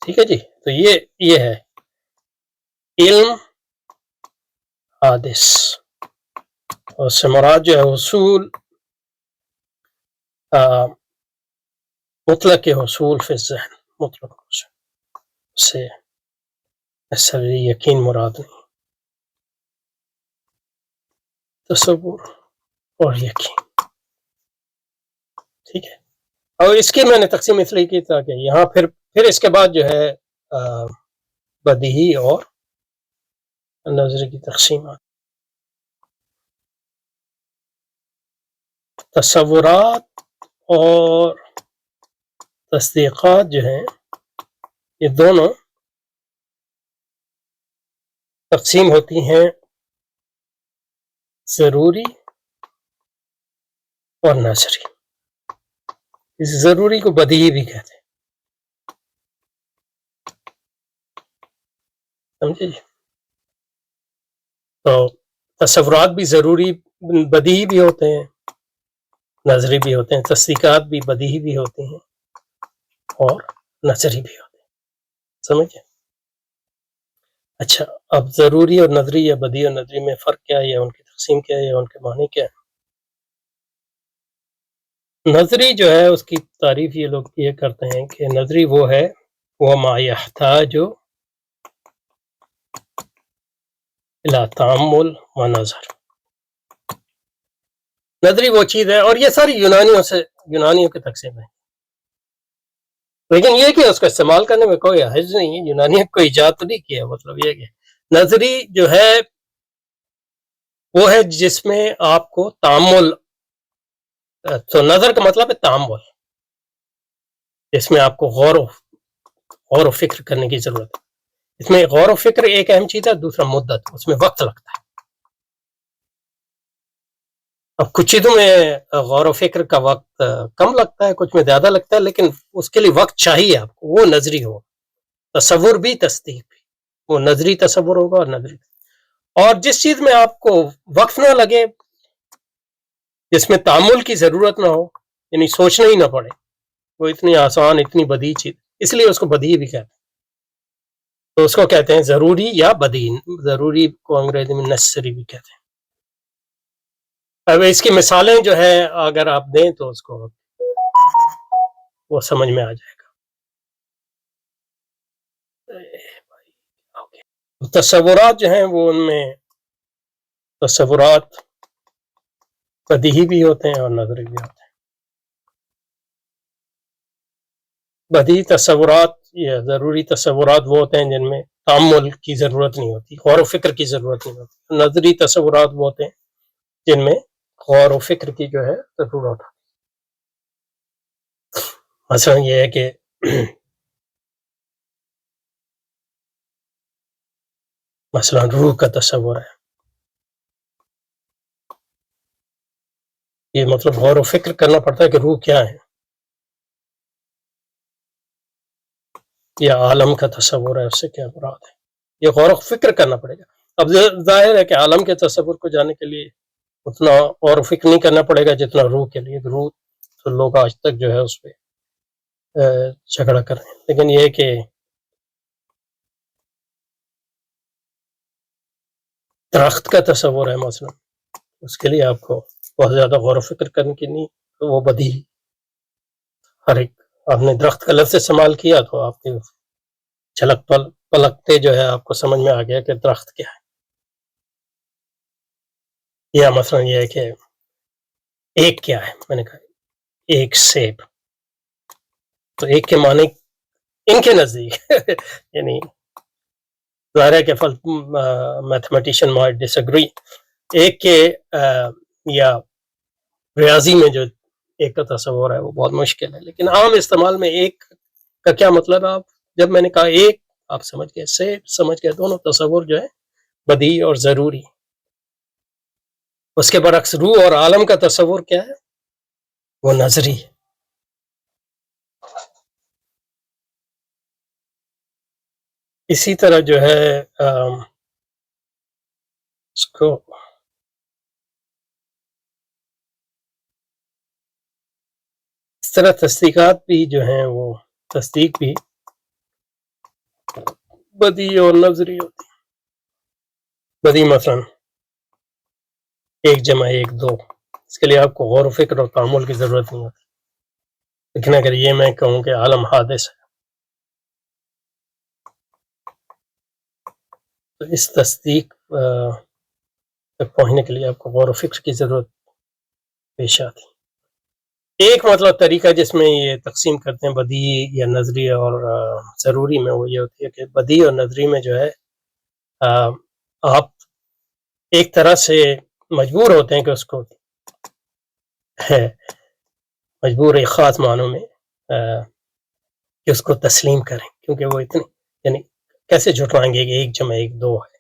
ٹھیک ہے جی۔ تو یہ ہے علم حادث، اور سے مراد جو ہے حصول مطلق کے حصول فی الذہن، مطلق سے ایسا یقین مراد نہیں، تصور اور یقین، ٹھیک ہے۔ اور اس کی میں نے تقسیم اس لیے کی تھا کہ یہاں پھر اس کے بعد جو ہے بدیہی اور نظری کی تقسیمات۔ تصورات اور تصدیقات جو ہیں یہ دونوں تقسیم ہوتی ہیں ضروری اور نظری۔ اس ضروری کو بدیہی بھی کہتے ہیں، سمجھے جی۔ تو تصورات بھی ضروری بدیہی بھی ہوتے ہیں، نظری بھی ہوتے ہیں، تصدیقات بھی بدیہی بھی ہوتے ہیں اور نظری بھی ہوتے ہیں، سمجھے۔ اچھا، اب ضروری اور نظری یا بدیہی اور نظری میں فرق کیا ہے، یا ان کی تقسیم کیا ہے، یا ان کے معنی کیا ہے؟ نظری جو ہے اس کی تعریف یہ لوگ یہ کرتے ہیں کہ نظری وہ ہے وہ ما یحتاج الی تأمل و نظر، نظری وہ چیز ہے، اور یہ ساری یونانیوں کی تقسیم ہے، لیکن یہ کہ اس کو استعمال کرنے میں کوئی حرج نہیں ہے، یونانیوں کو ایجاد تو نہیں کیا، مطلب یہ کہ نظری جو ہے وہ ہے جس میں آپ کو تامل، تو نظر کا مطلب ہے تامل، جس میں آپ کو غور و فکر کرنے کی ضرورت ہے۔ اس میں غور و فکر ایک اہم چیز ہے، دوسرا مدت، اس میں وقت لگتا ہے۔ اب کچھ چیزوں میں غور و فکر کا وقت کم لگتا ہے، کچھ میں زیادہ لگتا ہے، لیکن اس کے لیے وقت چاہیے آپ کو، وہ نظری ہو، تصور بھی تصدیق بھی، وہ نظری تصور ہوگا اور نظری، اور جس چیز میں آپ کو وقت نہ لگے، جس میں تعامل کی ضرورت نہ ہو، یعنی سوچنا ہی نہ پڑے، وہ اتنی آسان، اتنی بدیہی چیز، اس لیے اس کو بدیہی بھی کہتے ہیں، تو اس کو کہتے ہیں ضروری یا بدیہی، ضروری کو انگریزی میں نیسسری بھی کہتے ہیں۔ اب اس کی مثالیں جو ہیں اگر آپ دیں تو اس کو وہ سمجھ میں آ جائے گا۔ تصورات جو ہیں وہ ان میں تصورات بدیہی بھی ہوتے ہیں اور نظری بھی ہوتے ہیں۔ بدیہی تصورات یا ضروری تصورات وہ ہوتے ہیں جن میں تامل کی ضرورت نہیں ہوتی، غور و فکر کی ضرورت نہیں ہوتی۔ نظری تصورات وہ ہوتے ہیں جن میں غور و فکر کی جو ہے ضرورت ہے۔ مثلا یہ ہے کہ مثلا روح کا تصور ہے، یہ مطلب غور و فکر کرنا پڑتا ہے کہ روح کیا ہے، یا عالم کا تصور ہے، اس سے کیا مراد ہے، یہ غور و فکر کرنا پڑے گا۔ اب ظاہر ہے کہ عالم کے تصور کو جاننے کے لیے اتنا غور و فکر نہیں کرنا پڑے گا جتنا روح کے لیے، روح تو لوگ آج تک جو ہے اس پہ جھگڑا کر رہے ہیں، لیکن یہ کہ درخت کا تصور ہے مثلا، اس کے لیے آپ کو بہت زیادہ غور و فکر کرنے کی نہیں، وہ بدیہی، ہر ایک، آپ نے درخت کا لفظ استعمال کیا تو آپ کے جھلک پلکتے جو ہے آپ کو سمجھ میں آ گیا کہ درخت کیا ہے۔ یا مثلا یہ ہے کہ ایک کیا ہے، میں نے کہا ایک سیب، تو ایک کے معنی ان کے نزدیک یعنی ظاہر ہے کہ میتھمیٹیشین مائٹ ڈس ایگری، ایک کے یا ریاضی میں جو ایک کا تصور ہے وہ بہت مشکل ہے، لیکن عام استعمال میں ایک کا کیا مطلب ہے، آپ جب میں نے کہا ایک، آپ سمجھ گئے، سیب سمجھ گئے، دونوں تصور جو ہے بدیہی اور ضروری۔ اس کے برعکس روح اور عالم کا تصور کیا ہے، وہ نظری ہے۔ اسی طرح جو ہے اس کو اس طرح تصدیقات بھی جو ہیں وہ تصدیق بھی بدیہی اور نظری ہوتی ہے۔ بدیہی مثلا 1+1=2، اس کے لیے آپ کو غور و فکر اور تعامل کی ضرورت نہیں ہوتی، لیکن اگر یہ میں کہوں کہ عالم حادث ہے تو اس تصدیق تک پہنچنے کے لیے آپ کو غور و فکر کی ضرورت پیش آتی۔ ایک مطلب طریقہ جس میں یہ تقسیم کرتے ہیں بدیہی یا نظری اور ضروری میں، وہ یہ ہوتی ہے کہ بدیہی اور نظری میں جو ہے آپ ایک طرح سے مجبور ہوتے ہیں کہ اس کو مجبور ایک خاص معنوں میں کہ اس کو تسلیم کریں، کیونکہ وہ اتنی، یعنی کیسے جھٹلائیں گے کہ 1+1=2 ہے،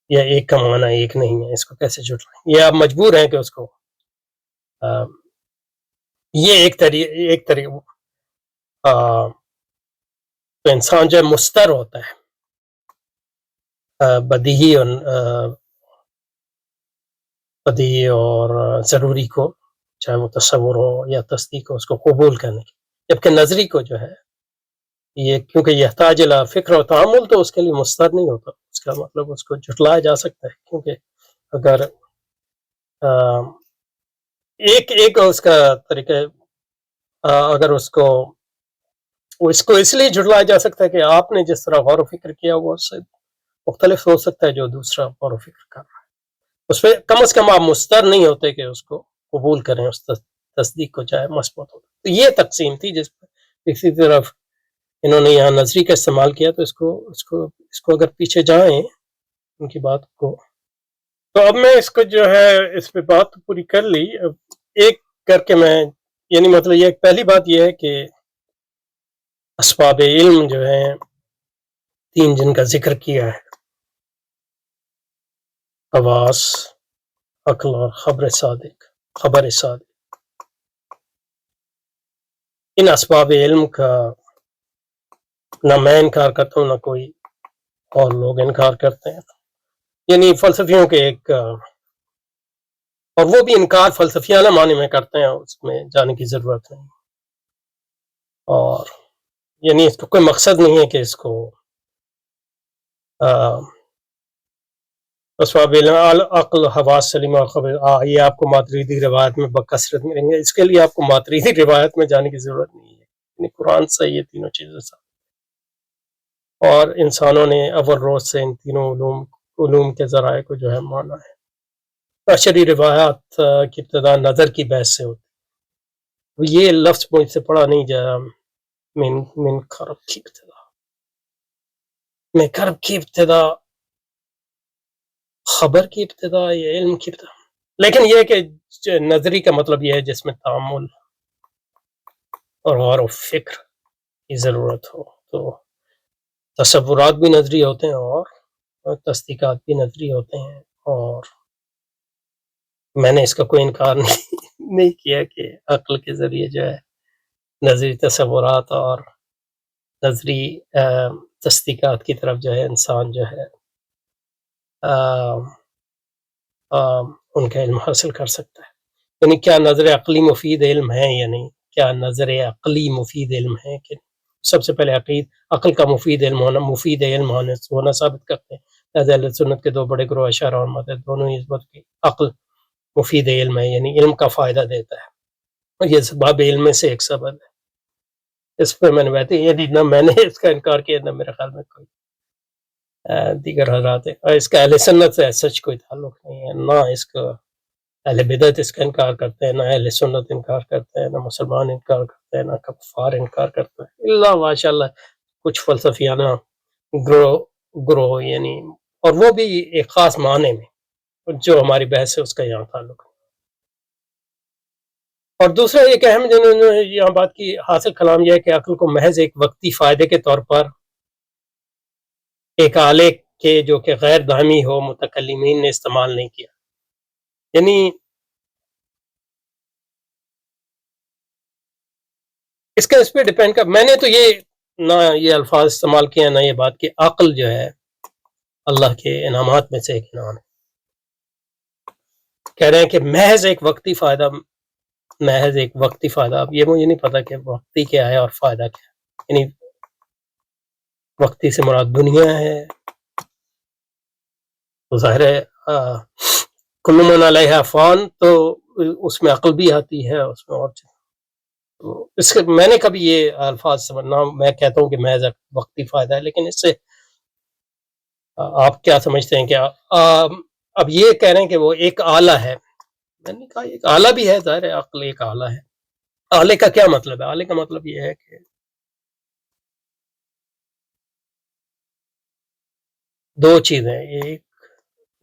یا ایک کا معنی ایک نہیں ہے، اس کو کیسے جھٹلائیں، یہ آپ مجبور ہیں کہ اس کو یہ ایک طریقہ تو انسان جو ہے مستر ہوتا ہے بدیہی اور ضروری کو، چاہے وہ تصور ہو یا تصدیق ہو، اس کو قبول کرنے کی، جبکہ نظری کو جو ہے یہ کیونکہ یحتاج الی فکر و تعامل، تو اس کے لیے مستر نہیں ہوتا، اس کا مطلب اس کو جھٹلایا جا سکتا ہے، کیونکہ اگر ایک اس کا طریقہ اگر اس کو اس لیے جھٹلایا جا سکتا ہے کہ آپ نے جس طرح غور و فکر کیا وہ اس سے مختلف ہو سکتا ہے جو دوسرا غور و فکر کر رہا ہے، اس پہ کم از کم آپ مستر نہیں ہوتے کہ اس کو قبول کریں، اس تصدیق کو چاہے مثبت ہو. تو یہ تقسیم تھی جس پر اسی طرف انہوں نے یہاں نظری کا استعمال کیا. تو اس کو اگر پیچھے جائیں ان کی بات کو، تو اب میں اس کو جو ہے اس پہ بات پوری کر لی. اب ایک کر کے میں یعنی مطلب یہ پہلی بات یہ ہے کہ اسباب علم جو ہیں 3 جن کا ذکر کیا ہے، حواس، عقل اور خبر صادق. ان اسباب علم کا نہ میں انکار کرتا ہوں نہ کوئی اور لوگ انکار کرتے ہیں. یعنی فلسفیوں کے ایک، اور وہ بھی انکار فلسفیانہ معنی میں کرتے ہیں، اس میں جانے کی ضرورت نہیں. اور یعنی اس کا کوئی مقصد نہیں ہے کہ اس کو اسباب عقل، حواس سلیمہ اور خبر، یہ آپ کو ماتریدی روایت میں بکثرت ملیں گے. اس کے لیے آپ کو ماتریدی روایت میں جانے کی ضرورت نہیں ہے، یعنی قرآن سے یہ تینوں چیزیں ساتھ. اور انسانوں نے اول روز سے ان تینوں علوم کے ذرائع کو جو ہے مانا ہے. بشری روایات کی ابتدا نظر کی بحث سے ہوتی. یہ لفظ مجھ سے پڑھا نہیں جایا. من کرب کی ابتدا، میں کرب کی ابتدا، خبر کی ابتدا یا علم کی ابتدا. لیکن یہ کہ نظری کا مطلب یہ ہے جس میں تعامل اور غور و فکر کی ضرورت ہو. تو تصورات بھی نظری ہوتے ہیں اور تصدیقات بھی نظری ہوتے ہیں. اور میں نے اس کا کوئی انکار نہیں کیا کہ عقل کے ذریعے جو ہے نظری تصورات اور نظری تصدیقات کی طرف جو ہے انسان جو ہے ان کا علم حاصل کر سکتا ہے. یعنی کیا نظر عقلی مفید علم ہے یا نہیں؟ کیا نظر عقلی مفید علم ہے کہ سب سے پہلے عقل کا مفید علم ہونا ثابت کرتے ہیں. اہل سنت کے 2 بڑے گروہ اشاعرہ اور ماتریدی دونوں اس بات کی عقل مفید علم ہے، یعنی علم کا فائدہ دیتا ہے، اور یہ اسباب علم میں سے ایک سبب ہے. اس پہ میں نے بات یعنی نہ میں نے اس کا انکار کیا نہ میرے خیال میں کوئی دیگر حضرات ہے. اور اس کا اہل سنت سے سچ کوئی تعلق نہیں ہے. نہ اس کا اہل بدعت اس کا انکار کرتے ہیں، نہ اہل سنت انکار کرتے ہیں، نہ مسلمان انکار کرتے ہیں، نہ کفار انکار کرتے ہیں، اللہ ماشاء اللہ کچھ فلسفیانہ گروہ یعنی، اور وہ بھی ایک خاص معنی میں جو ہماری بحث ہے اس کا یہاں تعلق ہے. اور دوسرا ایک اہم جنہوں نے یہاں بات کی حاصل کلام یہ ہے کہ عقل کو محض ایک وقتی فائدے کے طور پر ایک آلے کے جو کہ غیر دائمی ہو متکلمین نے استعمال نہیں کیا. یعنی اس کا اس پہ ڈیپینڈ کر، میں نے تو یہ نہ یہ الفاظ استعمال کیا نہ یہ بات کہ عقل جو ہے اللہ کے انعامات میں سے ایک انعام ہے. کہہ رہے ہیں کہ محض ایک وقتی فائدہ، محض ایک وقتی فائدہ. اب یہ مجھے نہیں پتا کہ وقتی کیا ہے اور فائدہ کیا ہے. یعنی وقتی سے مراد دنیا ہے تو ظاہر ہے کل من علیہا فان، تو اس میں عقل بھی آتی ہے، اس میں اور اس کے میں نے کبھی یہ الفاظ سمجھنا، میں کہتا ہوں کہ محض وقتی فائدہ ہے، لیکن اس سے آپ کیا سمجھتے ہیں؟ کہ اب یہ کہہ رہے ہیں کہ وہ ایک آلہ ہے. میں نے کہا ایک آلہ بھی ہے، ظاہر ہے عقل ایک آلہ ہے. آلے کا کیا مطلب ہے؟ آلے کا مطلب یہ ہے کہ 2 چیزیں،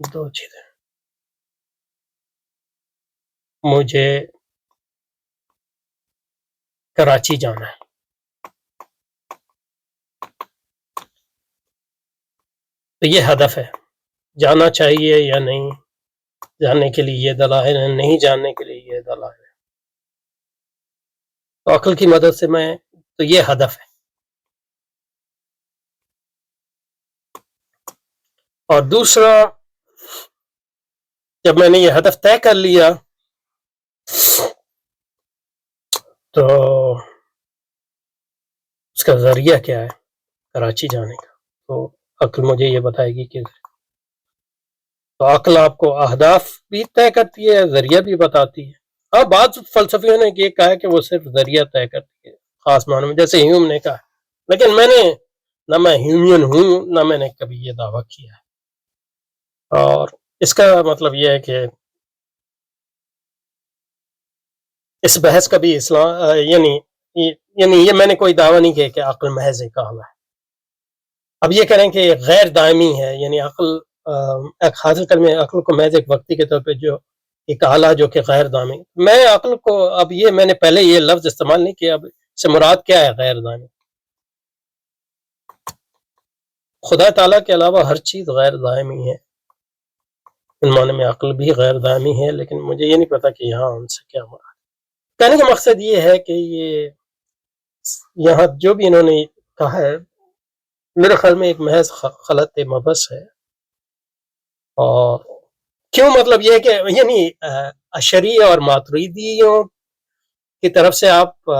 دو چیزیں. مجھے کراچی جانا ہے، تو یہ ہدف ہے. جانا چاہیے یا نہیں، جاننے کے لیے یہ دلائل ہیں، نہیں جاننے کے لیے یہ دلائل ہیں. تو عقل کی مدد سے میں، تو یہ ہدف ہے. اور دوسرا، جب میں نے یہ ہدف طے کر لیا تو اس کا ذریعہ کیا ہے کراچی جانے کا، تو عقل مجھے یہ بتائے گی کہ، تو عقل آپ کو اہداف بھی طے کرتی ہے، ذریعہ بھی بتاتی ہے. ہاں بعض فلسفیوں نے یہ کہا ہے کہ وہ صرف ذریعہ طے کرتی ہے خاص معنی میں، جیسے ہیوم نے کہا، لیکن میں نے نہ میں ہیومین ہوں نہ میں نے کبھی یہ دعویٰ کیا ہے. اور اس کا مطلب یہ ہے کہ اس بحث کا بھی اسلام یعنی یہ میں نے کوئی دعویٰ نہیں کیا کہ عقل محض ایک آلہ ہے. اب یہ کریں کہ غیر دائمی ہے، یعنی عقل ایک حاصل کر میں عقل کو محض ایک وقتی کے طور پہ جو ایک آلہ جو کہ غیر دائمی، میں عقل کو اب یہ میں نے پہلے یہ لفظ استعمال نہیں کیا، اب سے مراد کیا ہے غیر دائمی؟ خدا تعالیٰ کے علاوہ ہر چیز غیر دائمی ہے، ان معنی میں عقل بھی غیر دائمی ہے، لیکن مجھے یہ نہیں پتا کہ یہاں ان سے کیا مراد. کہنے کا مقصد یہ ہے کہ یہ یہاں جو بھی انہوں نے کہا ہے میرے خیال میں ایک محض خلط مبس ہے. اور کیوں مطلب یہ ہے کہ یعنی اشعری اور ماتریدیوں کی طرف سے آپ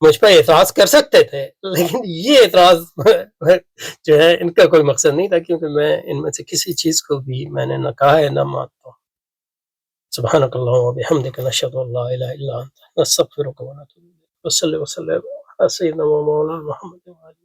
مجھ پر اعتراض کر سکتے تھے، لیکن یہ اعتراض جو ہے ان کا کوئی مقصد نہیں تھا، کیونکہ میں ان میں سے کسی چیز کو بھی میں نے نہ کہا ہے نہ مانتا ہوں. سبحانک اللہم و بحمدک نشہد ان لا الہ الا انت نستغفرک و نتوب الیک. وصلی وسلم علی سیدنا و مولانا محمد.